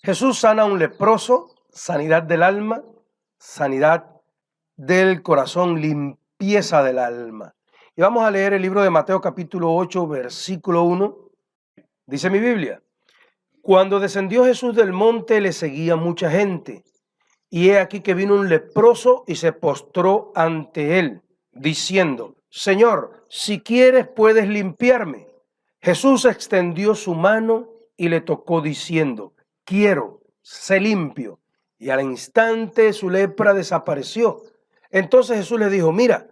Jesús sana a un leproso, sanidad del alma, sanidad del corazón, limpieza del alma. Y vamos a leer el libro de Mateo capítulo 8, versículo 1. Dice mi Biblia: cuando descendió Jesús del monte, le seguía mucha gente. Y he aquí que vino un leproso y se postró ante él, diciendo: Señor, si quieres puedes limpiarme. Jesús extendió su mano y le tocó, diciendo: quiero, sé limpio. Y al instante su lepra desapareció. Entonces Jesús le dijo: mira,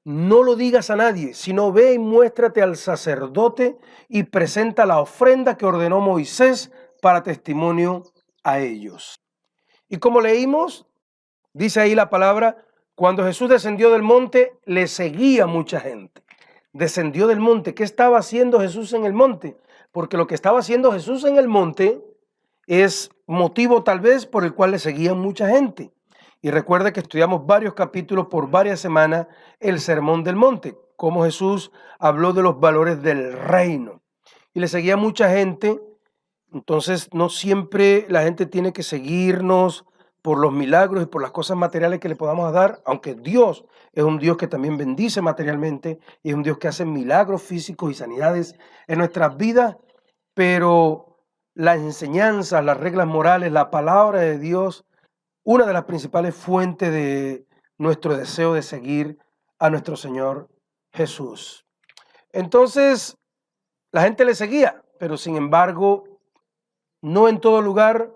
no lo digas a nadie, sino ve y muéstrate al sacerdote y presenta la ofrenda que ordenó Moisés para testimonio a ellos. Y como leímos, dice ahí la palabra, cuando Jesús descendió del monte, le seguía mucha gente. Descendió del monte. ¿Qué estaba haciendo Jesús en el monte? Porque lo que estaba haciendo Jesús en el monte es motivo tal vez por el cual le seguía mucha gente. Y recuerde que estudiamos varios capítulos por varias semanas el Sermón del Monte, cómo Jesús habló de los valores del reino. Y le seguía mucha gente. Entonces, no siempre la gente tiene que seguirnos por los milagros y por las cosas materiales que le podamos dar, aunque Dios es un Dios que también bendice materialmente y es un Dios que hace milagros físicos y sanidades en nuestras vidas, pero las enseñanzas, las reglas morales, la palabra de Dios, una de las principales fuentes de nuestro deseo de seguir a nuestro Señor Jesús. Entonces, la gente le seguía, pero sin embargo, no en todo lugar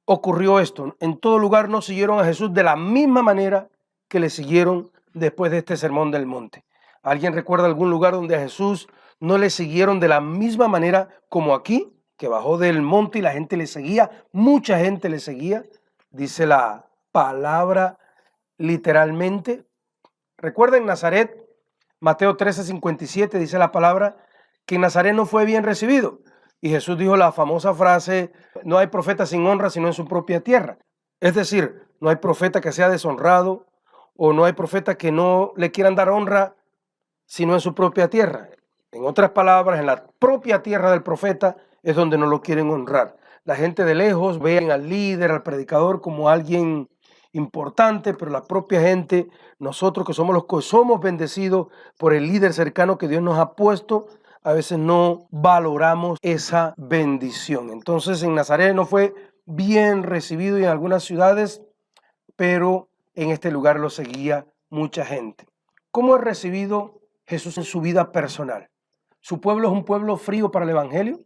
ocurrió esto. En todo lugar no siguieron a Jesús de la misma manera que le siguieron después de este sermón del monte. ¿Alguien recuerda algún lugar donde a Jesús no le siguieron de la misma manera como aquí, que bajó del monte y la gente le seguía? Mucha gente le seguía, dice la palabra literalmente. Recuerden Nazaret, Mateo 13:57, dice la palabra que en Nazaret no fue bien recibido. Y Jesús dijo la famosa frase: no hay profeta sin honra sino en su propia tierra. Es decir, no hay profeta que sea deshonrado o no hay profeta que no le quieran dar honra sino en su propia tierra. En otras palabras, en la propia tierra del profeta es donde no lo quieren honrar. La gente de lejos ve al líder, al predicador como alguien importante, pero la propia gente, nosotros que somos los que somos bendecidos por el líder cercano que Dios nos ha puesto, a veces no valoramos esa bendición. Entonces en Nazaret no fue bien recibido y en algunas ciudades, pero en este lugar lo seguía mucha gente. ¿Cómo es recibido Jesús en su vida personal? ¿Su pueblo es un pueblo frío para el evangelio?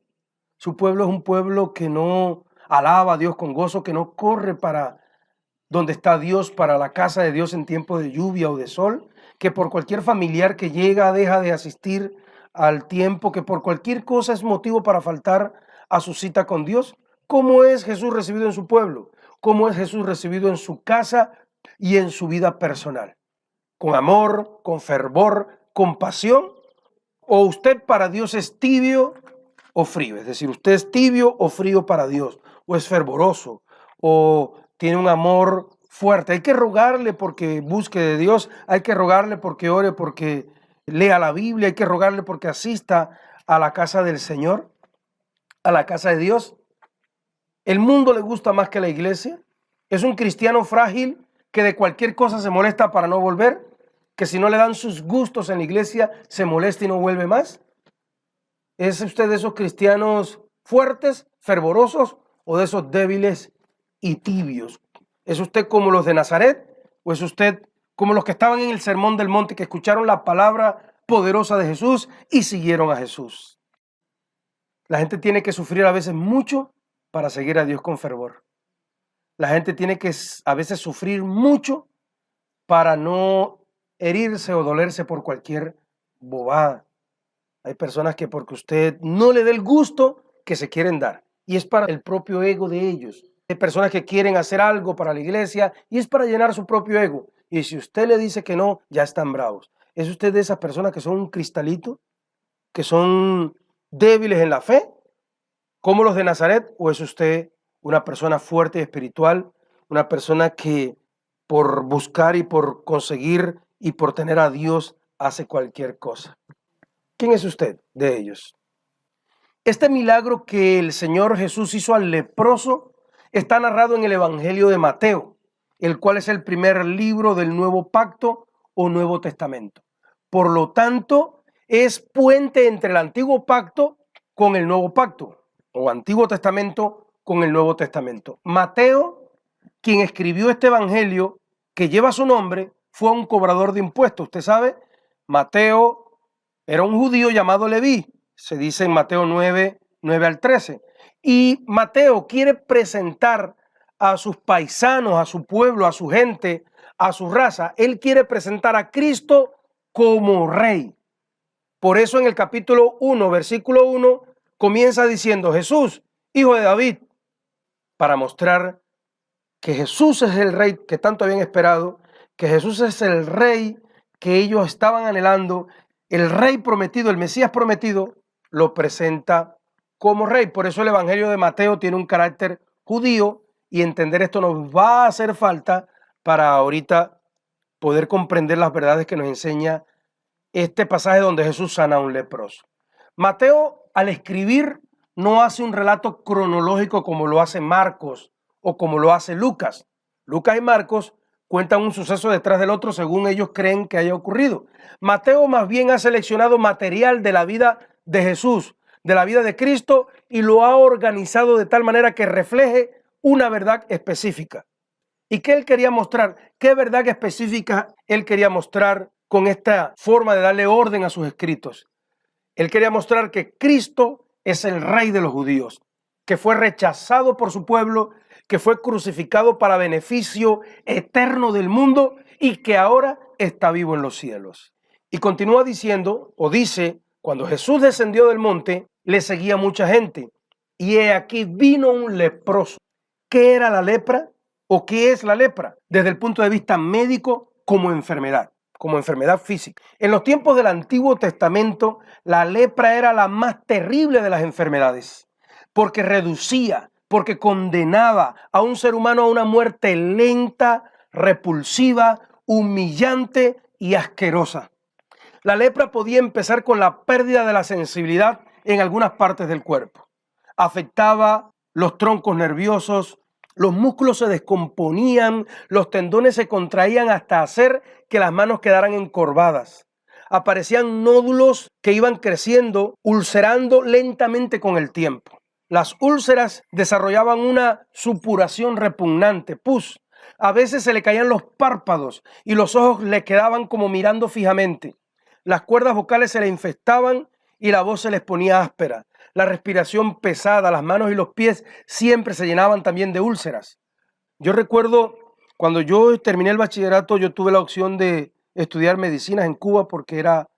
¿Su pueblo es un pueblo que no alaba a Dios con gozo, que no corre para donde está Dios, para la casa de Dios en tiempo de lluvia o de sol? ¿Que por cualquier familiar que llega deja de asistir al tiempo? ¿Que por cualquier cosa es motivo para faltar a su cita con Dios? ¿Cómo es Jesús recibido en su pueblo? ¿Cómo es Jesús recibido en su casa y en su vida personal? ¿Con amor, con fervor, con pasión? ¿O usted para Dios es tibio o frío? Es decir, ¿usted es tibio o frío para Dios? ¿O es fervoroso? ¿O tiene un amor fuerte? Hay que rogarle porque busque de Dios, hay que rogarle porque ore, porque lea la Biblia, hay que rogarle porque asista a la casa del Señor, a la casa de Dios. ¿El mundo le gusta más que la iglesia? ¿Es un cristiano frágil que de cualquier cosa se molesta para no volver? ¿Que si no le dan sus gustos en la iglesia se molesta y no vuelve más? ¿Es usted de esos cristianos fuertes, fervorosos o de esos débiles y tibios? ¿Es usted como los de Nazaret o es usted como los que estaban en el Sermón del Monte, que escucharon la palabra poderosa de Jesús y siguieron a Jesús? La gente tiene que sufrir a veces mucho para seguir a Dios con fervor. La gente tiene que a veces sufrir mucho para no herirse o dolerse por cualquier bobada. Hay personas que porque usted no le dé el gusto que se quieren dar y es para el propio ego de ellos. Hay personas que quieren hacer algo para la iglesia y es para llenar su propio ego. Y si usted le dice que no, ya están bravos. ¿Es usted de esas personas que son un cristalito, que son débiles en la fe, como los de Nazaret? ¿O es usted una persona fuerte y espiritual, una persona que por buscar y por conseguir y por tener a Dios hace cualquier cosa? ¿Quién es usted de ellos? Este milagro que el Señor Jesús hizo al leproso está narrado en el Evangelio de Mateo, el cual es el primer libro del Nuevo Pacto o Nuevo Testamento. Por lo tanto, es puente entre el Antiguo Pacto con el Nuevo Pacto, o Antiguo Testamento con el Nuevo Testamento. Mateo, quien escribió este Evangelio que lleva su nombre, fue un cobrador de impuestos. Usted sabe, Mateo era un judío llamado Leví, se dice en Mateo 9, 9 al 13. Y Mateo quiere presentar a sus paisanos, a su pueblo, a su gente, a su raza. Él quiere presentar a Cristo como rey. Por eso en el capítulo 1, versículo 1, comienza diciendo: Jesús, hijo de David, para mostrar que Jesús es el rey que tanto habían esperado, que Jesús es el rey que ellos estaban anhelando, el rey prometido, el Mesías prometido, lo presenta como rey. Por eso el Evangelio de Mateo tiene un carácter judío, y entender esto nos va a hacer falta para ahorita poder comprender las verdades que nos enseña este pasaje donde Jesús sana a un leproso. Mateo, al escribir, no hace un relato cronológico como lo hace Marcos o como lo hace Lucas. Lucas y Marcos cuentan un suceso detrás del otro según ellos creen que haya ocurrido. Mateo más bien ha seleccionado material de la vida de Jesús, de la vida de Cristo, y lo ha organizado de tal manera que refleje una verdad específica. ¿Y qué él quería mostrar? ¿Qué verdad específica él quería mostrar con esta forma de darle orden a sus escritos? Él quería mostrar que Cristo es el rey de los judíos, que fue rechazado por su pueblo, que fue crucificado para beneficio eterno del mundo y que ahora está vivo en los cielos. Y continúa diciendo, o dice, cuando Jesús descendió del monte, le seguía mucha gente. Y he aquí vino un leproso. ¿Qué era la lepra o qué es la lepra? Desde el punto de vista médico, como enfermedad física. En los tiempos del Antiguo Testamento, la lepra era la más terrible de las enfermedades, porque reducía, porque condenaba a un ser humano a una muerte lenta, repulsiva, humillante y asquerosa. La lepra podía empezar con la pérdida de la sensibilidad en algunas partes del cuerpo. Afectaba los troncos nerviosos, los músculos se descomponían, los tendones se contraían hasta hacer que las manos quedaran encorvadas. Aparecían nódulos que iban creciendo, ulcerando lentamente con el tiempo. Las úlceras desarrollaban una supuración repugnante, pus. A veces se le caían los párpados y los ojos le quedaban como mirando fijamente. Las cuerdas vocales se le infestaban y la voz se les ponía áspera. La respiración pesada, las manos y los pies siempre se llenaban también de úlceras. Yo recuerdo cuando yo terminé el bachillerato, yo tuve la opción de estudiar medicinas en Cuba porque era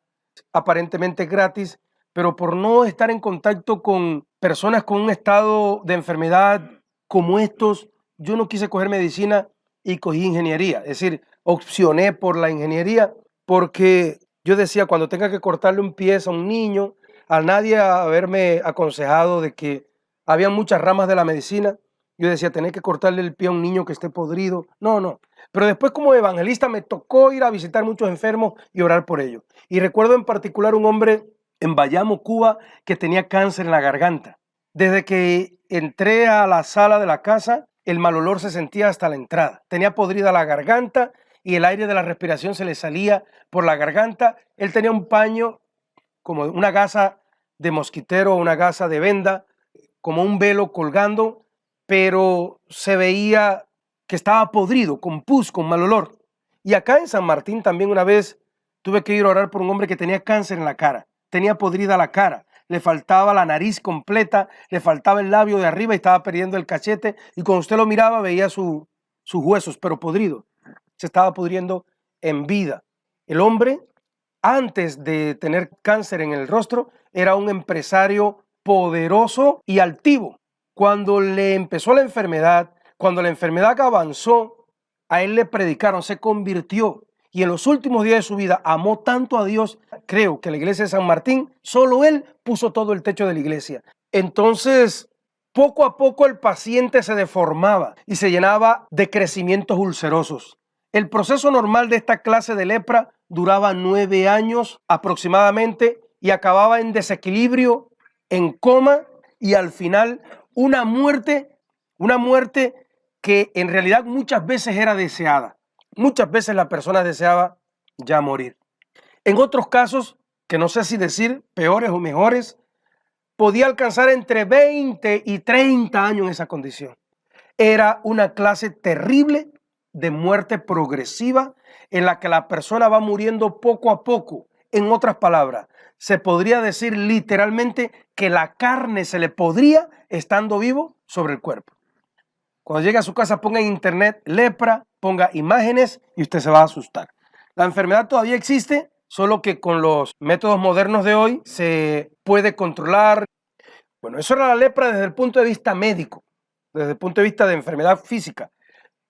aparentemente gratis, pero por no estar en contacto con personas con un estado de enfermedad como estos, yo no quise coger medicina y cogí ingeniería. Es decir, opcioné por la ingeniería porque yo decía, cuando tenga que cortarle un pie a un niño, a nadie haberme aconsejado de que había muchas ramas de la medicina, yo decía, tener que cortarle el pie a un niño que esté podrido. No. Pero después como evangelista me tocó ir a visitar muchos enfermos y orar por ellos. Y recuerdo en particular un hombre en Bayamo, Cuba, que tenía cáncer en la garganta. Desde que entré a la sala de la casa, el mal olor se sentía hasta la entrada. Tenía podrida la garganta y el aire de la respiración se le salía por la garganta. Él tenía un paño, como una gasa de mosquitero, una gasa de venda, como un velo colgando, pero se veía que estaba podrido, con pus, con mal olor. Y acá en San Martín también una vez tuve que ir a orar por un hombre que tenía cáncer en la cara, tenía podrida la cara, le faltaba la nariz completa, le faltaba el labio de arriba y estaba perdiendo el cachete, y cuando usted lo miraba veía sus huesos, pero podrido, se estaba pudriendo en vida. El hombre, antes de tener cáncer en el rostro, era un empresario poderoso y altivo. Cuando le empezó la enfermedad, cuando la enfermedad avanzó, a él le predicaron, se convirtió, y en los últimos días de su vida amó tanto a Dios. Creo que la iglesia de San Martín, solo él puso todo el techo de la iglesia. Entonces, poco a poco el paciente se deformaba y se llenaba de crecimientos ulcerosos. El proceso normal de esta clase de lepra duraba 9 años aproximadamente y acababa en desequilibrio en coma y al final una muerte que en realidad muchas veces era deseada. Muchas veces la persona deseaba ya morir. En otros casos, que no sé si decir peores o mejores, podía alcanzar entre 20 y 30 años en esa condición. Era una clase terrible de muerte progresiva en la que la persona va muriendo poco a poco. En otras palabras, se podría decir literalmente que la carne se le podría estando vivo sobre el cuerpo. Cuando llegue a su casa, ponga en internet lepra, ponga imágenes y usted se va a asustar. La enfermedad todavía existe, solo que con los métodos modernos de hoy se puede controlar. Bueno, eso era la lepra desde el punto de vista médico, desde el punto de vista de enfermedad física.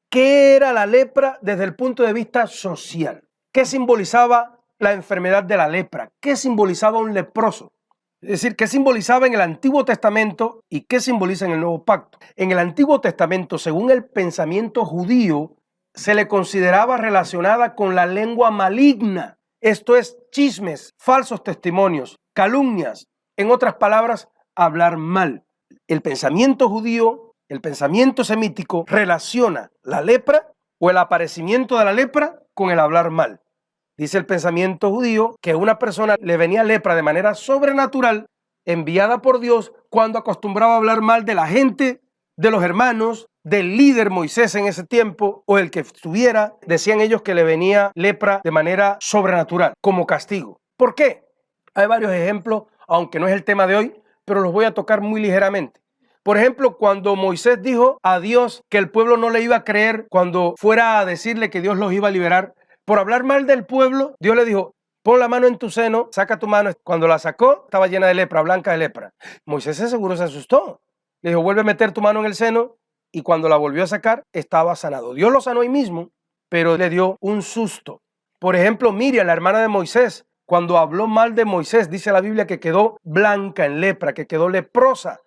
¿Qué era la lepra desde el punto de vista social? ¿Qué simbolizaba la enfermedad de la lepra? ¿Qué simbolizaba un leproso? Es decir, ¿qué simbolizaba en el Antiguo Testamento y qué simboliza en el Nuevo Pacto? En el Antiguo Testamento, según el pensamiento judío, se le consideraba relacionada con la lengua maligna. Esto es chismes, falsos testimonios, calumnias. En otras palabras, hablar mal. El pensamiento judío, el pensamiento semítico relaciona la lepra o el aparecimiento de la lepra con el hablar mal. Dice el pensamiento judío que a una persona le venía lepra de manera sobrenatural, enviada por Dios, cuando acostumbraba a hablar mal de la gente, de los hermanos, del líder Moisés en ese tiempo, o el que estuviera. Decían ellos que le venía lepra de manera sobrenatural, como castigo. ¿Por qué? Hay varios ejemplos, aunque no es el tema de hoy, pero los voy a tocar muy ligeramente. Por ejemplo, cuando Moisés dijo a Dios que el pueblo no le iba a creer cuando fuera a decirle que Dios los iba a liberar, por hablar mal del pueblo, Dios le dijo, pon la mano en tu seno, saca tu mano. Cuando la sacó, estaba llena de lepra, blanca de lepra. Moisés seguro se asustó. Le dijo, vuelve a meter tu mano en el seno, y cuando la volvió a sacar, estaba sanado. Dios lo sanó ahí mismo, pero le dio un susto. Por ejemplo, Miriam, la hermana de Moisés, cuando habló mal de Moisés, dice la Biblia que quedó blanca en lepra, que quedó leprosa.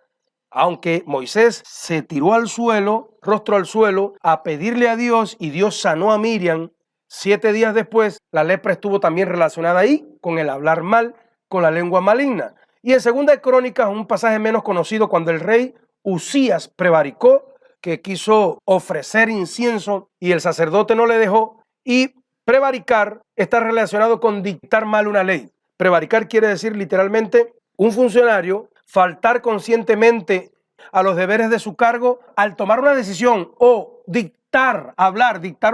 Aunque Moisés se tiró al suelo, rostro al suelo, a pedirle a Dios, y Dios sanó a Miriam, 7 días después, la lepra estuvo también relacionada ahí con el hablar mal, con la lengua maligna. Y en Segunda de Crónicas, un pasaje menos conocido, cuando el rey Usías prevaricó, que quiso ofrecer incienso y el sacerdote no le dejó, y prevaricar está relacionado con dictar mal una ley. Prevaricar quiere decir literalmente un funcionario faltar conscientemente a los deberes de su cargo al tomar una decisión o dictar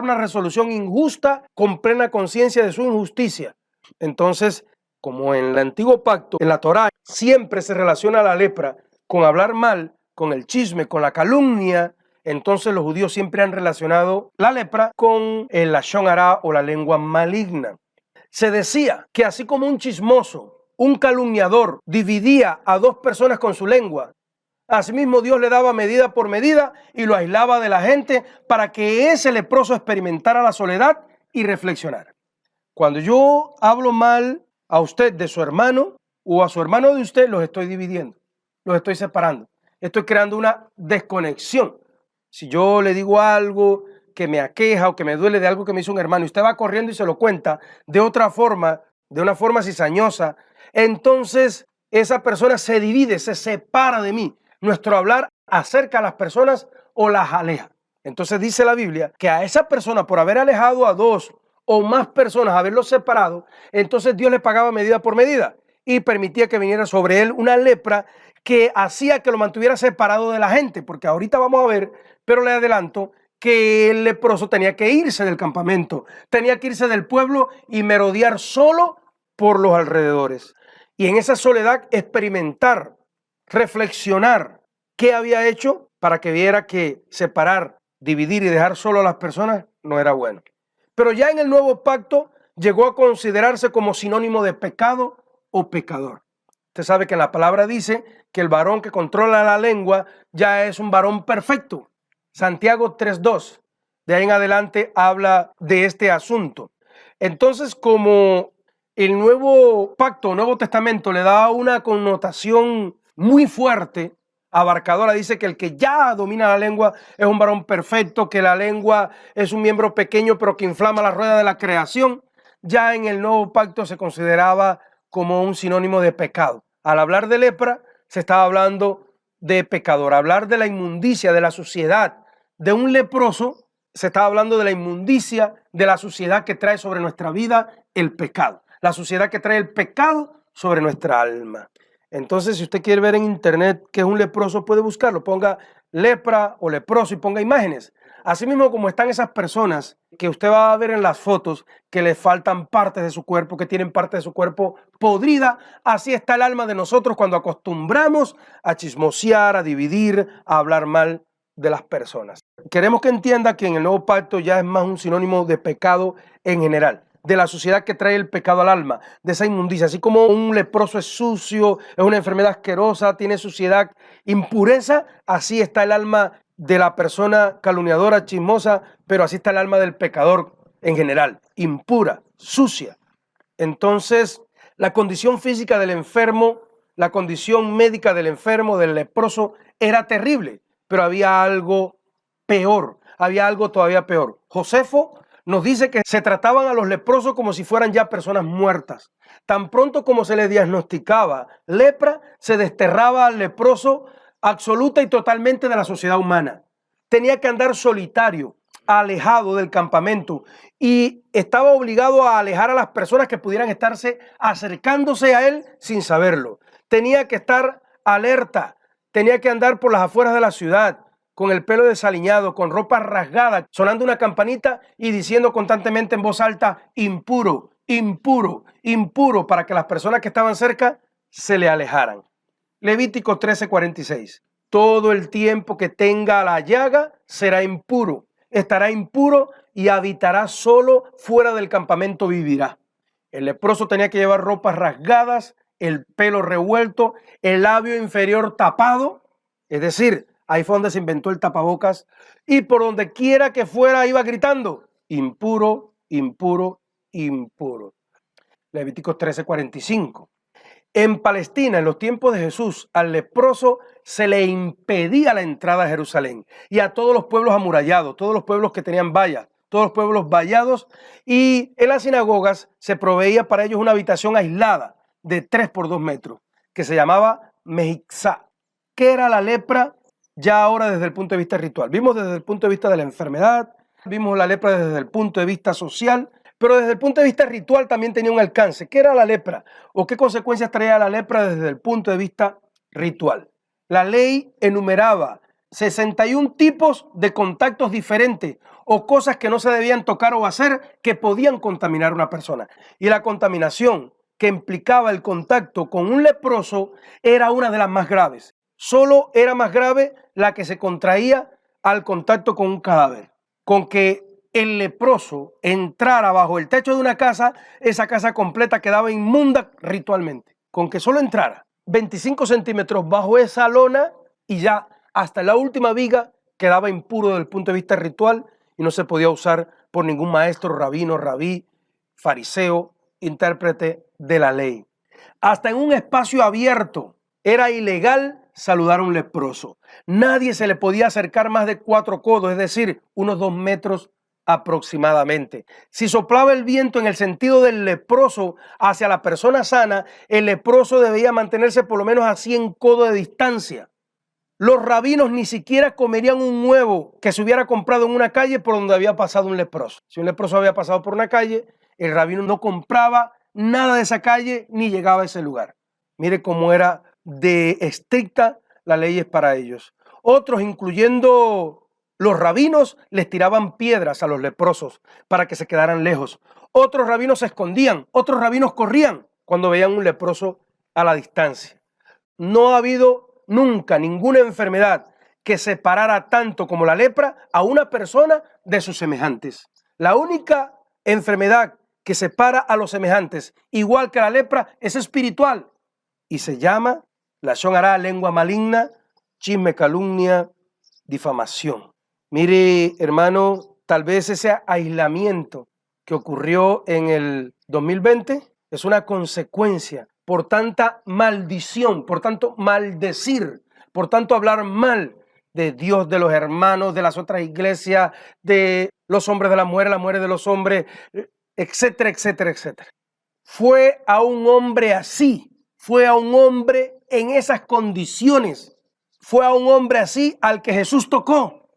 una resolución injusta con plena conciencia de su injusticia. Entonces, como en el Antiguo Pacto, en la Torá, siempre se relaciona la lepra con hablar mal, con el chisme, con la calumnia, entonces los judíos siempre han relacionado la lepra con el lashon hará o la lengua maligna. Se decía que así como un chismoso, un calumniador dividía a 2 personas con su lengua, asimismo Dios le daba medida por medida y lo aislaba de la gente para que ese leproso experimentara la soledad y reflexionara. Cuando yo hablo mal a usted de su hermano o a su hermano de usted, los estoy dividiendo, los estoy separando, estoy creando una desconexión. Si yo le digo algo que me aqueja o que me duele de algo que me hizo un hermano y usted va corriendo y se lo cuenta de otra forma, de una forma cizañosa, entonces esa persona se divide, se separa de mí. Nuestro hablar acerca a las personas o las aleja. Entonces dice la Biblia que a esa persona, por haber alejado a 2 o más personas, haberlos separado, entonces Dios le pagaba medida por medida y permitía que viniera sobre él una lepra que hacía que lo mantuviera separado de la gente, porque ahorita vamos a ver, pero le adelanto, que el leproso tenía que irse del campamento, tenía que irse del pueblo y merodear solo por los alrededores. Y en esa soledad experimentar, reflexionar qué había hecho para que viera que separar, dividir y dejar solo a las personas no era bueno. Pero ya en el Nuevo Pacto llegó a considerarse como sinónimo de pecado o pecador. Usted sabe que la palabra dice que el varón que controla la lengua ya es un varón perfecto. Santiago 3:2. De ahí en adelante habla de este asunto. Entonces, como el Nuevo Pacto, Nuevo Testamento le da una connotación muy fuerte, abarcadora, dice que el que ya domina la lengua es un varón perfecto, que la lengua es un miembro pequeño pero que inflama la rueda de la creación. Ya en el Nuevo Pacto se consideraba como un sinónimo de pecado. Al hablar de lepra, se estaba hablando de pecador. Hablar de la inmundicia, de la suciedad de un leproso, se estaba hablando de la inmundicia, de la suciedad que trae sobre nuestra vida el pecado. La suciedad que trae el pecado sobre nuestra alma. Entonces, si usted quiere ver en internet qué es un leproso, puede buscarlo. Ponga lepra o leproso y ponga imágenes. Asimismo, como están esas personas que usted va a ver en las fotos que les faltan partes de su cuerpo, que tienen parte de su cuerpo podrida, así está el alma de nosotros cuando acostumbramos a chismosear, a dividir, a hablar mal de las personas. Queremos que entienda que en el nuevo pacto ya es más un sinónimo de pecado en general, de la suciedad que trae el pecado al alma, de esa inmundicia. Así como un leproso es sucio, es una enfermedad asquerosa, tiene suciedad, impureza, así está el alma de la persona calumniadora, chismosa, pero así está el alma del pecador en general, impura, sucia. Entonces, la condición física del enfermo, la condición médica del enfermo, del leproso, era terrible, pero había algo peor, había algo todavía peor. Josefo nos dice que se trataban a los leprosos como si fueran ya personas muertas. Tan pronto como se le diagnosticaba lepra, se desterraba al leproso absoluta y totalmente de la sociedad humana. Tenía que andar solitario, alejado del campamento, y estaba obligado a alejar a las personas que pudieran estarse acercándose a él sin saberlo. Tenía que estar alerta, tenía que andar por las afueras de la ciudad, con el pelo desaliñado, con ropa rasgada, sonando una campanita y diciendo constantemente en voz alta, impuro, impuro, impuro, para que las personas que estaban cerca se le alejaran. Levítico 13:46. Todo el tiempo que tenga la llaga será impuro, estará impuro y habitará solo, fuera del campamento vivirá. El leproso tenía que llevar ropas rasgadas, el pelo revuelto, el labio inferior tapado, es decir, ahí fue donde se inventó el tapabocas, y por donde quiera que fuera iba gritando, impuro, impuro, impuro. Levítico 13:45. En Palestina, en los tiempos de Jesús, al leproso se le impedía la entrada a Jerusalén y a todos los pueblos amurallados, todos los pueblos que tenían vallas, todos los pueblos vallados, y en las sinagogas se proveía para ellos una habitación aislada de 3 por 2 metros, que se llamaba mejixá. ¿Qué era la lepra? Ya ahora desde el punto de vista ritual. Vimos desde el punto de vista de la enfermedad, vimos la lepra desde el punto de vista social, pero desde el punto de vista ritual también tenía un alcance. ¿Qué era la lepra? ¿O qué consecuencias traía la lepra desde el punto de vista ritual? La ley enumeraba 61 tipos de contactos diferentes o cosas que no se debían tocar o hacer que podían contaminar a una persona. Y la contaminación que implicaba el contacto con un leproso era una de las más graves. Solo era más grave la que se contraía al contacto con un cadáver. Con que el leproso entrara bajo el techo de una casa, esa casa completa quedaba inmunda ritualmente. Con que solo entrara 25 centímetros bajo esa lona y ya hasta la última viga quedaba impuro desde el punto de vista ritual y no se podía usar por ningún maestro, rabino, rabí, fariseo, intérprete de la ley. Hasta en un espacio abierto era ilegal saludar a un leproso. Nadie se le podía acercar más de 4 codos, es decir, unos 2 metros aproximadamente. Si soplaba el viento en el sentido del leproso hacia la persona sana, el leproso debía mantenerse por lo menos a 100 codos de distancia. Los rabinos ni siquiera comerían un huevo que se hubiera comprado en una calle por donde había pasado un leproso. Si un leproso había pasado por una calle, el rabino no compraba nada de esa calle ni llegaba a ese lugar. Mire cómo era de estricta la ley para ellos. Otros, incluyendo los rabinos, les tiraban piedras a los leprosos para que se quedaran lejos. Otros rabinos se escondían, otros rabinos corrían cuando veían un leproso a la distancia. No ha habido nunca ninguna enfermedad que separara tanto como la lepra a una persona de sus semejantes. La única enfermedad que separa a los semejantes, igual que la lepra, es espiritual y se llama lashon hará, lengua maligna, chisme, calumnia, difamación. Mire, hermano, tal vez ese aislamiento que ocurrió en el 2020 es una consecuencia por tanta maldición, por tanto maldecir, por tanto hablar mal de Dios, de los hermanos, de las otras iglesias, de los hombres de las mujeres de los hombres, etcétera, etcétera, etcétera. Fue a un hombre así, fue a un hombre en esas condiciones fue a un hombre así al que Jesús tocó.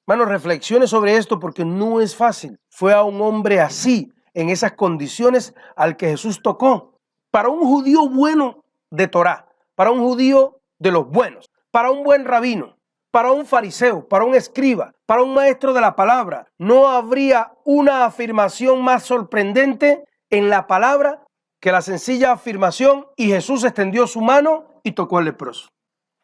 Hermano, reflexione sobre esto porque no es fácil. Fue a un hombre así, en esas condiciones, al que Jesús tocó. Para un judío bueno de Torá, para un judío de los buenos, para un buen rabino, para un fariseo, para un escriba, para un maestro de la palabra, no habría una afirmación más sorprendente en la palabra que la sencilla afirmación: y Jesús extendió su mano y tocó al leproso.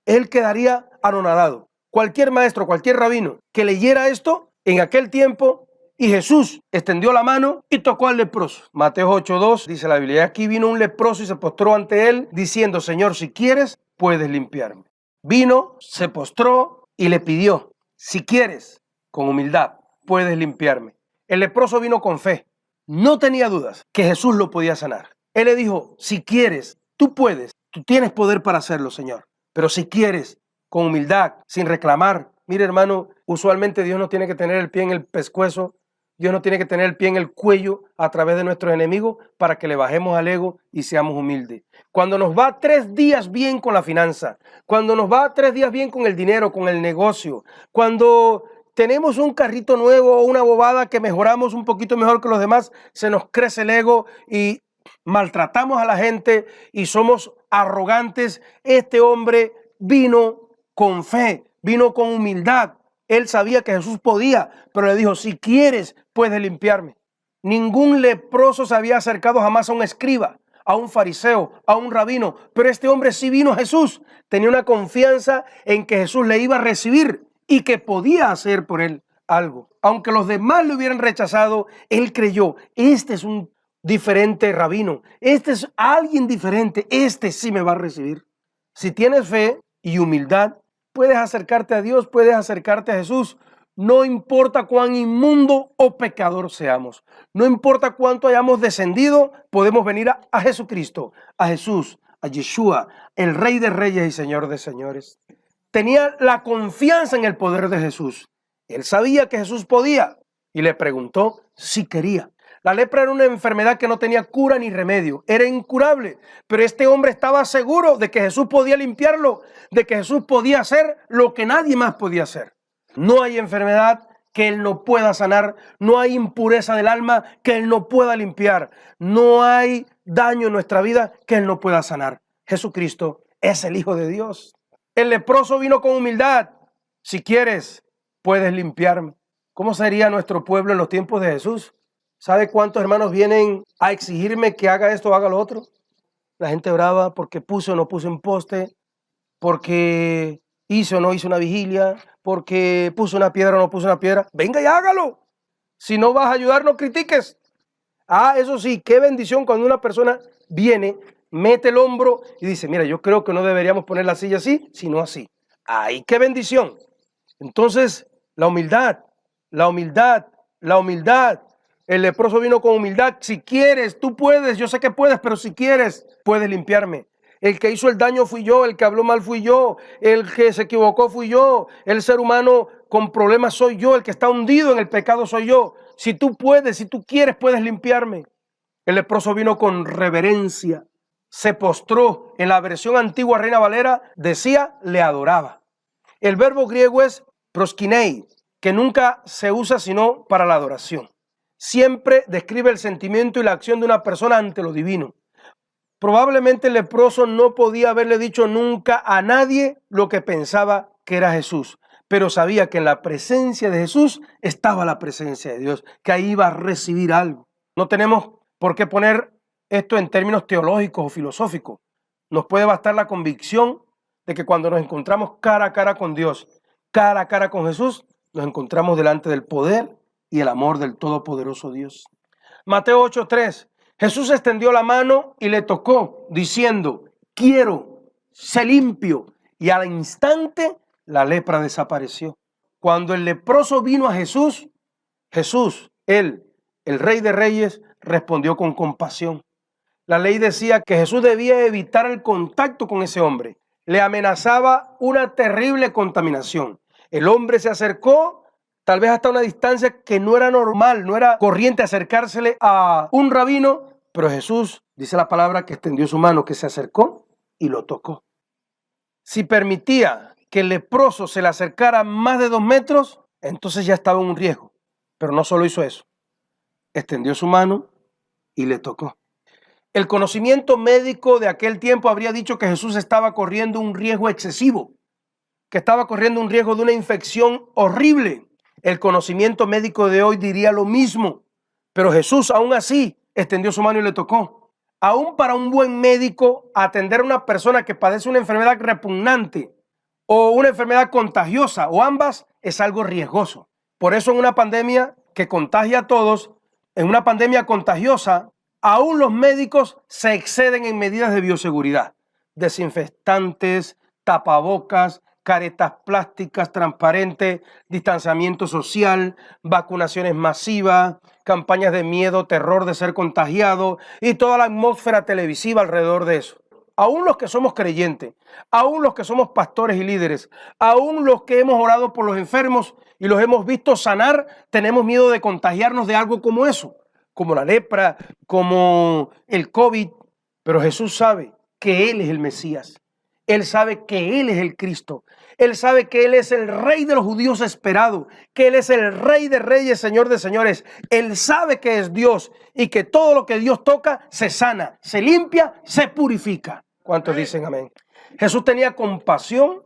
Él quedaría anonadado. Cualquier maestro, cualquier rabino que leyera esto en aquel tiempo: y Jesús extendió la mano y tocó al leproso. Mateo 8:2 dice la Biblia: aquí vino un leproso y se postró ante él, diciendo: Señor, si quieres, puedes limpiarme. Vino, se postró y le pidió: si quieres, con humildad, puedes limpiarme. El leproso vino con fe. No tenía dudas que Jesús lo podía sanar. Él le dijo: si quieres, tú puedes, tú tienes poder para hacerlo, Señor. Pero si quieres, con humildad, sin reclamar. Mire, hermano, usualmente Dios no tiene que tener el pie en el pescuezo. Dios no tiene que tener el pie en el cuello a través de nuestros enemigos para que le bajemos al ego y seamos humildes. Cuando nos va 3 días bien con la finanza, cuando nos va 3 días bien con el dinero, con el negocio, cuando tenemos un carrito nuevo o una bobada que mejoramos un poquito mejor que los demás, se nos crece el ego y maltratamos a la gente y somos arrogantes. Este hombre vino con fe, vino con humildad. Él sabía que Jesús podía, pero le dijo: si quieres, puedes limpiarme. Ningún leproso se había acercado jamás a un escriba, a un fariseo, a un rabino, pero este hombre sí vino a Jesús. Tenía una confianza en que Jesús le iba a recibir y que podía hacer por él algo. Aunque los demás le hubieran rechazado, él creyó: este es un diferente rabino, este es alguien diferente, este sí me va a recibir. Si tienes fe y humildad, puedes acercarte a Dios, puedes acercarte a Jesús. No importa cuán inmundo o pecador seamos, no importa cuánto hayamos descendido, podemos venir a Jesucristo, a Jesús, a Yeshua, el Rey de Reyes y Señor de Señores. Tenía la confianza en el poder de Jesús. Él sabía que Jesús podía y le preguntó si quería. La lepra era una enfermedad que no tenía cura ni remedio, era incurable, pero este hombre estaba seguro de que Jesús podía limpiarlo, de que Jesús podía hacer lo que nadie más podía hacer. No hay enfermedad que Él no pueda sanar, no hay impureza del alma que Él no pueda limpiar, no hay daño en nuestra vida que Él no pueda sanar. Jesucristo es el Hijo de Dios. El leproso vino con humildad: si quieres, puedes limpiarme. ¿Cómo sería nuestro pueblo en los tiempos de Jesús? ¿Sabe cuántos hermanos vienen a exigirme que haga esto o haga lo otro? La gente brava porque puse o no puse un poste, porque hice o no hice una vigilia, porque puse una piedra o no puse una piedra. Venga y hágalo. Si no vas a ayudar, no critiques. Eso sí, qué bendición cuando una persona viene, mete el hombro y dice: mira, yo creo que no deberíamos poner la silla así, sino así. ¡Ay, qué bendición! Entonces, la humildad, la humildad, la humildad. El leproso vino con humildad: si quieres, tú puedes, yo sé que puedes, pero si quieres, puedes limpiarme. El que hizo el daño fui yo, el que habló mal fui yo, el que se equivocó fui yo, el ser humano con problemas soy yo, el que está hundido en el pecado soy yo. Si tú puedes, si tú quieres, puedes limpiarme. El leproso vino con reverencia, se postró. En la versión antigua Reina Valera decía: le adoraba. El verbo griego es proskinei, que nunca se usa sino para la adoración. Siempre describe el sentimiento y la acción de una persona ante lo divino. Probablemente el leproso no podía haberle dicho nunca a nadie lo que pensaba que era Jesús, pero sabía que en la presencia de Jesús estaba la presencia de Dios, que ahí iba a recibir algo. No tenemos por qué poner esto en términos teológicos o filosóficos. Nos puede bastar la convicción de que cuando nos encontramos cara a cara con Dios, cara a cara con Jesús, nos encontramos delante del poder y el amor del todopoderoso Dios. Mateo 8:3. Jesús extendió la mano y le tocó, diciendo: quiero, sé limpio. Y al instante la lepra desapareció. Cuando el leproso vino a Jesús, él, el Rey de Reyes, respondió con compasión. La ley decía que Jesús debía evitar el contacto con ese hombre. Le amenazaba una terrible contaminación. El hombre se acercó, tal vez hasta una distancia que no era normal, no era corriente acercársele a un rabino, pero Jesús, dice la palabra, que extendió su mano, que se acercó y lo tocó. Si permitía que el leproso se le acercara más de 2 metros, entonces ya estaba en un riesgo. Pero no solo hizo eso, extendió su mano y le tocó. El conocimiento médico de aquel tiempo habría dicho que Jesús estaba corriendo un riesgo excesivo, que estaba corriendo un riesgo de una infección horrible. El conocimiento médico de hoy diría lo mismo, pero Jesús aún así extendió su mano y le tocó. Aún para un buen médico, atender a una persona que padece una enfermedad repugnante o una enfermedad contagiosa o ambas es algo riesgoso. Por eso en una pandemia que contagia a todos, en una pandemia contagiosa, aún los médicos se exceden en medidas de bioseguridad. Desinfectantes, tapabocas, caretas plásticas transparentes, distanciamiento social, vacunaciones masivas, campañas de miedo, terror de ser contagiado y toda la atmósfera televisiva alrededor de eso. Aún los que somos creyentes, aún los que somos pastores y líderes, aún los que hemos orado por los enfermos y los hemos visto sanar, tenemos miedo de contagiarnos de algo como eso, como la lepra, como el COVID. Pero Jesús sabe que Él es el Mesías. Él sabe que Él es el Cristo. Él sabe que Él es el Rey de los judíos esperado, que Él es el Rey de reyes, Señor de señores. Él sabe que es Dios y que todo lo que Dios toca se sana, se limpia, se purifica. ¿Cuántos dicen amén? Jesús tenía compasión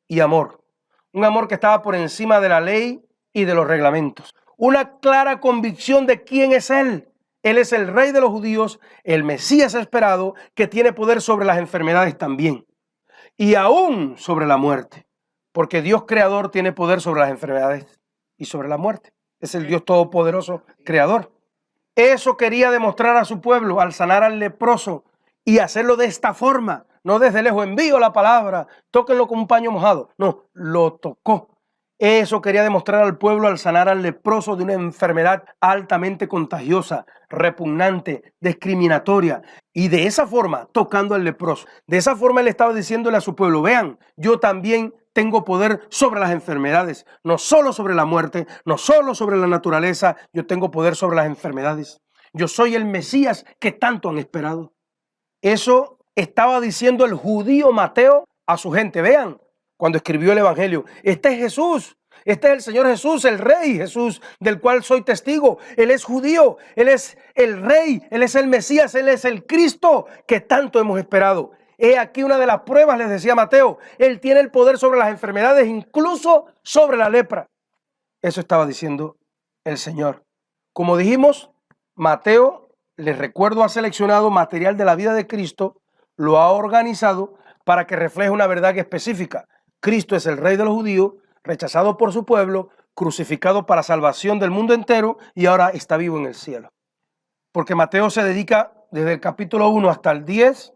y amor. Un amor que estaba por encima de la ley y de los reglamentos. Una clara convicción de quién es Él. Él es el Rey de los judíos, el Mesías esperado, que tiene poder sobre las enfermedades también. Y aún sobre la muerte, porque Dios creador tiene poder sobre las enfermedades y sobre la muerte. Es el Dios todopoderoso creador. Eso quería demostrar a su pueblo al sanar al leproso y hacerlo de esta forma, no desde lejos, envío la palabra, tóquenlo con un paño mojado. No, lo tocó. Eso quería demostrar al pueblo al sanar al leproso de una enfermedad altamente contagiosa, repugnante, discriminatoria. Y de esa forma, tocando al leproso. De esa forma él estaba diciéndole a su pueblo, vean, yo también tengo poder sobre las enfermedades, no solo sobre la muerte, no solo sobre la naturaleza, yo tengo poder sobre las enfermedades. Yo soy el Mesías que tanto han esperado. Eso estaba diciendo el judío Mateo a su gente. Vean, cuando escribió el Evangelio, este es Jesús, este es el Señor Jesús, el Rey Jesús, del cual soy testigo. Él es judío, Él es el Rey, Él es el Mesías, Él es el Cristo que tanto hemos esperado. He aquí una de las pruebas, les decía Mateo, Él tiene el poder sobre las enfermedades, incluso sobre la lepra. Eso estaba diciendo el Señor. Como dijimos, Mateo, les recuerdo, ha seleccionado material de la vida de Cristo, lo ha organizado para que refleje una verdad específica. Cristo es el Rey de los judíos, rechazado por su pueblo, crucificado para salvación del mundo entero y ahora está vivo en el cielo. Porque Mateo se dedica desde el capítulo 1 hasta el 10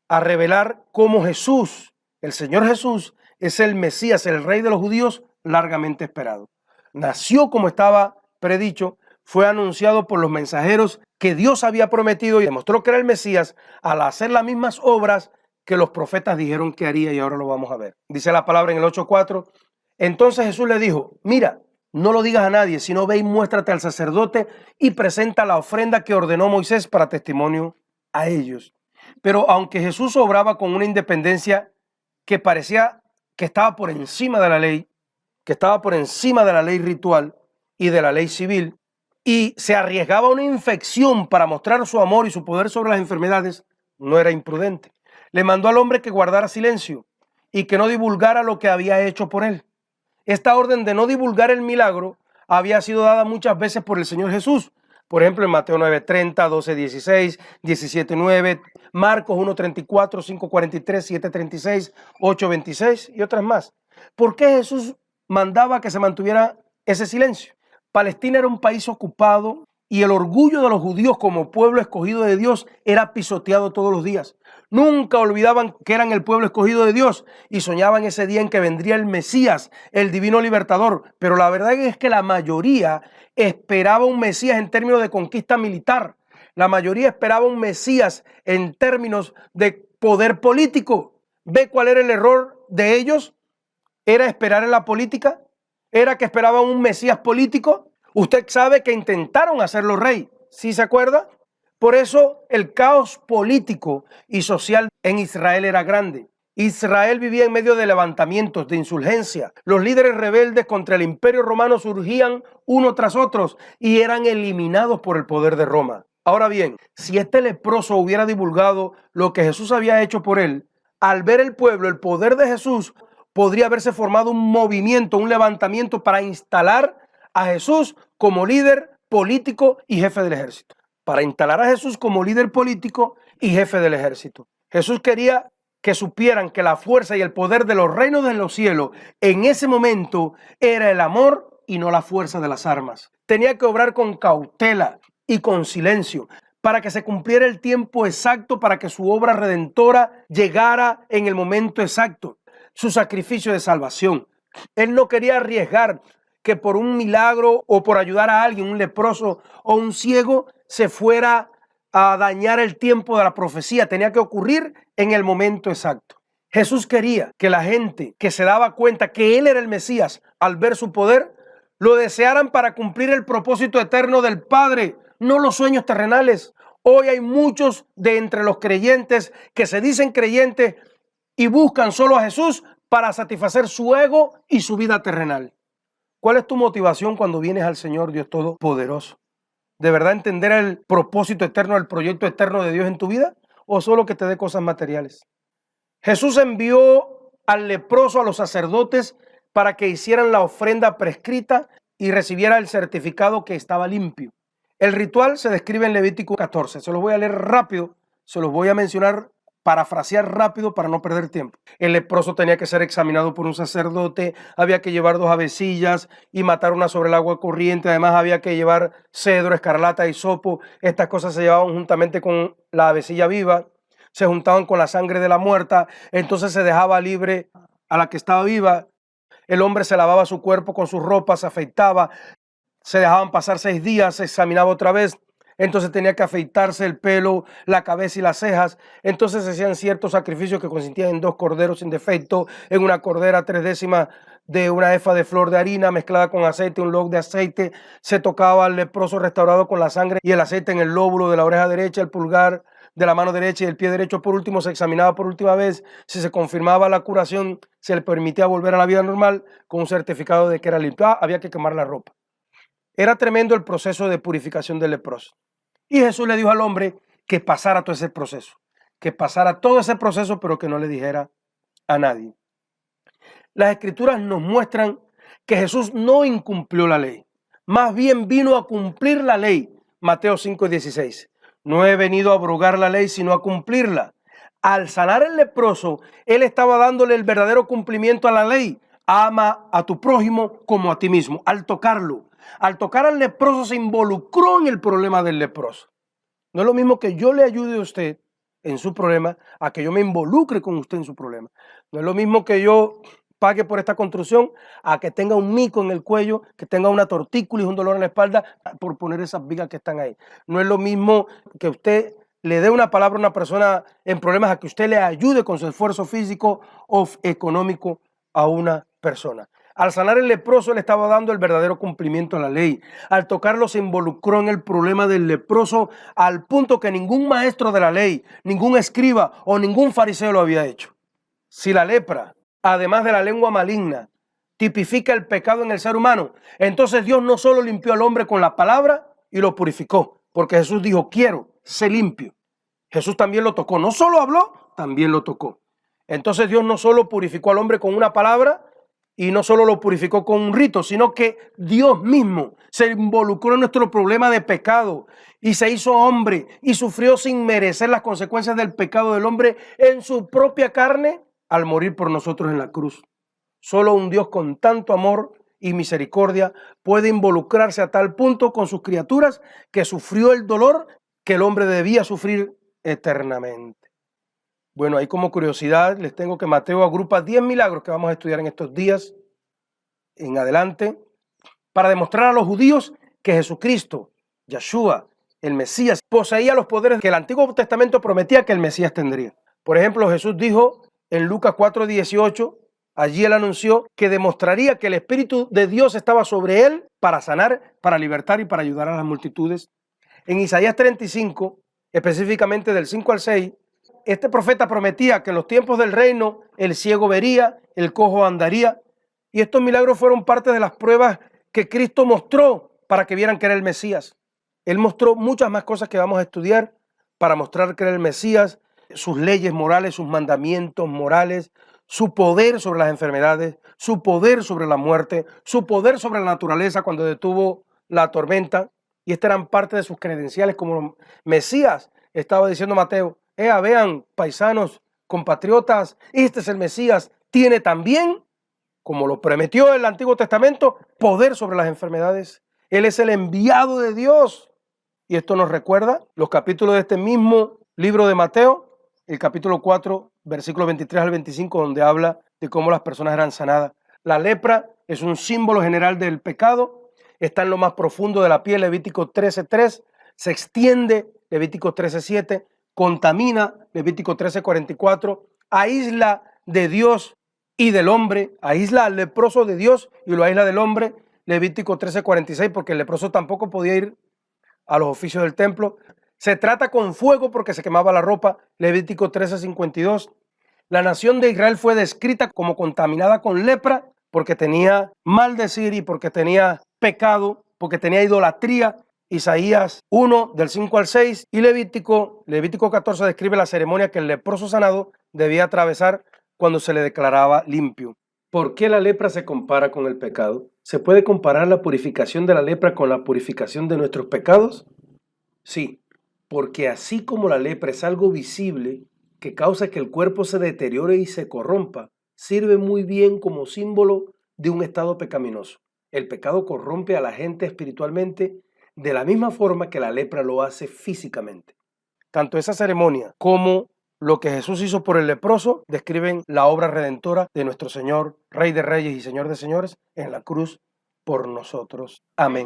a revelar cómo Jesús, el Señor Jesús, es el Mesías, el Rey de los judíos, largamente esperado. Nació como estaba predicho, fue anunciado por los mensajeros que Dios había prometido y demostró que era el Mesías al hacer las mismas obras que los profetas dijeron que haría, y ahora lo vamos a ver. Dice la palabra en el 8:4, entonces Jesús le dijo, mira, no lo digas a nadie, sino ve y muéstrate al sacerdote y presenta la ofrenda que ordenó Moisés para testimonio a ellos. Pero aunque Jesús obraba con una independencia que parecía que estaba por encima de la ley, que estaba por encima de la ley ritual y de la ley civil, y se arriesgaba a una infección para mostrar su amor y su poder sobre las enfermedades, no era imprudente. Le mandó al hombre que guardara silencio y que no divulgara lo que había hecho por él. Esta orden de no divulgar el milagro había sido dada muchas veces por el Señor Jesús. Por ejemplo, en Mateo 9:30, 12:16, 17:9, Marcos 1:34, 5:43, 7:36, 8:26 y otras más. ¿Por qué Jesús mandaba que se mantuviera ese silencio? Palestina era un país ocupado y el orgullo de los judíos como pueblo escogido de Dios era pisoteado todos los días. Nunca olvidaban que eran el pueblo escogido de Dios y soñaban ese día en que vendría el Mesías, el divino libertador. Pero la verdad es que la mayoría esperaba un Mesías en términos de conquista militar. La mayoría esperaba un Mesías en términos de poder político. ¿Ve cuál era el error de ellos? ¿Era esperar en la política? ¿Era que esperaban un Mesías político? Usted sabe que intentaron hacerlo rey, ¿sí se acuerda? Por eso el caos político y social en Israel era grande. Israel vivía en medio de levantamientos, de insurgencia. Los líderes rebeldes contra el imperio romano surgían uno tras otros y eran eliminados por el poder de Roma. Ahora bien, si este leproso hubiera divulgado lo que Jesús había hecho por él, al ver el pueblo el poder de Jesús, podría haberse formado un movimiento, un levantamiento para instalar a Jesús como líder político y jefe del ejército. Para instalar a Jesús como líder político y jefe del ejército. Jesús quería que supieran que la fuerza y el poder de los reinos de los cielos en ese momento era el amor y no la fuerza de las armas. Tenía que obrar con cautela y con silencio para que se cumpliera el tiempo exacto, para que su obra redentora llegara en el momento exacto, su sacrificio de salvación. Él no quería arriesgar que por un milagro o por ayudar a alguien, un leproso o un ciego, se fuera a dañar el tiempo de la profecía. Tenía que ocurrir en el momento exacto. Jesús quería que la gente que se daba cuenta que Él era el Mesías, al ver su poder, lo desearan para cumplir el propósito eterno del Padre, no los sueños terrenales. Hoy hay muchos de entre los creyentes que se dicen creyentes y buscan solo a Jesús para satisfacer su ego y su vida terrenal. ¿Cuál es tu motivación cuando vienes al Señor Dios Todopoderoso? ¿De verdad entender el propósito eterno, el proyecto eterno de Dios en tu vida? ¿O solo que te dé cosas materiales? Jesús envió al leproso a los sacerdotes para que hicieran la ofrenda prescrita y recibiera el certificado que estaba limpio. El ritual se describe en Levítico 14. Se los voy a leer rápido, se los voy a mencionar, parafrasear rápido para no perder tiempo. El leproso tenía que ser examinado por un sacerdote, había que llevar 2 avecillas y matar una sobre el agua corriente. Además había que llevar cedro, escarlata y hisopo. Estas cosas se llevaban juntamente con la avecilla viva, se juntaban con la sangre de la muerta, entonces se dejaba libre a la que estaba viva. El hombre se lavaba su cuerpo con sus ropas, se afeitaba, se dejaban pasar 6 días, se examinaba otra vez. Entonces tenía que afeitarse el pelo, la cabeza y las cejas. Entonces se hacían ciertos sacrificios que consistían en 2 corderos sin defecto, en una cordera 3/10 de una efa de flor de harina mezclada con aceite, un log de aceite. Se tocaba al leproso restaurado con la sangre y el aceite en el lóbulo de la oreja derecha, el pulgar de la mano derecha y el pie derecho. Por último, se examinaba por última vez. Si se confirmaba la curación, se le permitía volver a la vida normal con un certificado de que era limpio. Había que quemar la ropa. Era tremendo el proceso de purificación del leproso. Y Jesús le dijo al hombre que pasara todo ese proceso, pero que no le dijera a nadie. Las Escrituras nos muestran que Jesús no incumplió la ley, más bien vino a cumplir la ley. Mateo 5:16. No he venido a abrogar la ley, sino a cumplirla. Al sanar el leproso, él estaba dándole el verdadero cumplimiento a la ley. Ama a tu prójimo como a ti mismo. Al tocar al leproso, se involucró en el problema del leproso. No es lo mismo que yo le ayude a usted en su problema a que yo me involucre con usted en su problema. No es lo mismo que yo pague por esta construcción a que tenga un mico en el cuello, que tenga una tortícula y un dolor en la espalda por poner esas vigas que están ahí. No es lo mismo que usted le dé una palabra a una persona en problemas a que usted le ayude con su esfuerzo físico o económico a una persona. Al sanar el leproso, le estaba dando el verdadero cumplimiento a la ley. Al tocarlo, se involucró en el problema del leproso al punto que ningún maestro de la ley, ningún escriba o ningún fariseo lo había hecho. Si la lepra, además de la lengua maligna, tipifica el pecado en el ser humano, entonces Dios no solo limpió al hombre con la palabra y lo purificó, porque Jesús dijo, quiero, sé limpio. Jesús también lo tocó, no solo habló, también lo tocó. Entonces Dios no solo purificó al hombre con una palabra, y no solo lo purificó con un rito, sino que Dios mismo se involucró en nuestro problema de pecado y se hizo hombre y sufrió sin merecer las consecuencias del pecado del hombre en su propia carne al morir por nosotros en la cruz. Solo un Dios con tanto amor y misericordia puede involucrarse a tal punto con sus criaturas que sufrió el dolor que el hombre debía sufrir eternamente. Bueno, ahí como curiosidad les tengo que Mateo agrupa 10 milagros que vamos a estudiar en estos días en adelante para demostrar a los judíos que Jesucristo, Yeshua, el Mesías, poseía los poderes que el Antiguo Testamento prometía que el Mesías tendría. Por ejemplo, Jesús dijo en Lucas 4:18, allí él anunció que demostraría que el Espíritu de Dios estaba sobre él para sanar, para libertar y para ayudar a las multitudes. En Isaías 35, específicamente del 5 al 6, este profeta prometía que en los tiempos del reino el ciego vería, el cojo andaría, y estos milagros fueron parte de las pruebas que Cristo mostró para que vieran que era el Mesías. Él mostró muchas más cosas que vamos a estudiar para mostrar que era el Mesías, sus leyes morales, sus mandamientos morales, su poder sobre las enfermedades, su poder sobre la muerte, su poder sobre la naturaleza cuando detuvo la tormenta. Y estas eran parte de sus credenciales como Mesías. Estaba diciendo Mateo, vean, paisanos, compatriotas, este es el Mesías. Tiene también, como lo prometió el Antiguo Testamento, poder sobre las enfermedades. Él es el enviado de Dios. Y esto nos recuerda los capítulos de este mismo libro de Mateo, el capítulo 4, versículos 23 al 25, donde habla de cómo las personas eran sanadas. La lepra es un símbolo general del pecado, está en lo más profundo de la piel, Levítico 13:3, se extiende, Levítico 13:7, contamina, Levítico 13:44, aísla de Dios y del hombre, aísla al leproso de Dios y lo aísla del hombre, Levítico 13:46, porque el leproso tampoco podía ir a los oficios del templo. Se trata con fuego porque se quemaba la ropa, Levítico 13:52. La nación de Israel fue descrita como contaminada con lepra porque tenía maldecir y porque tenía pecado, porque tenía idolatría. Isaías 1 del 5 al 6 y Levítico 14 describe la ceremonia que el leproso sanado debía atravesar cuando se le declaraba limpio. ¿Por qué la lepra se compara con el pecado? ¿Se puede comparar la purificación de la lepra con la purificación de nuestros pecados? Sí, porque así como la lepra es algo visible que causa que el cuerpo se deteriore y se corrompa, sirve muy bien como símbolo de un estado pecaminoso. El pecado corrompe a la gente espiritualmente de la misma forma que la lepra lo hace físicamente. Tanto esa ceremonia como lo que Jesús hizo por el leproso describen la obra redentora de nuestro Señor, Rey de Reyes y Señor de Señores, en la cruz por nosotros. Amén.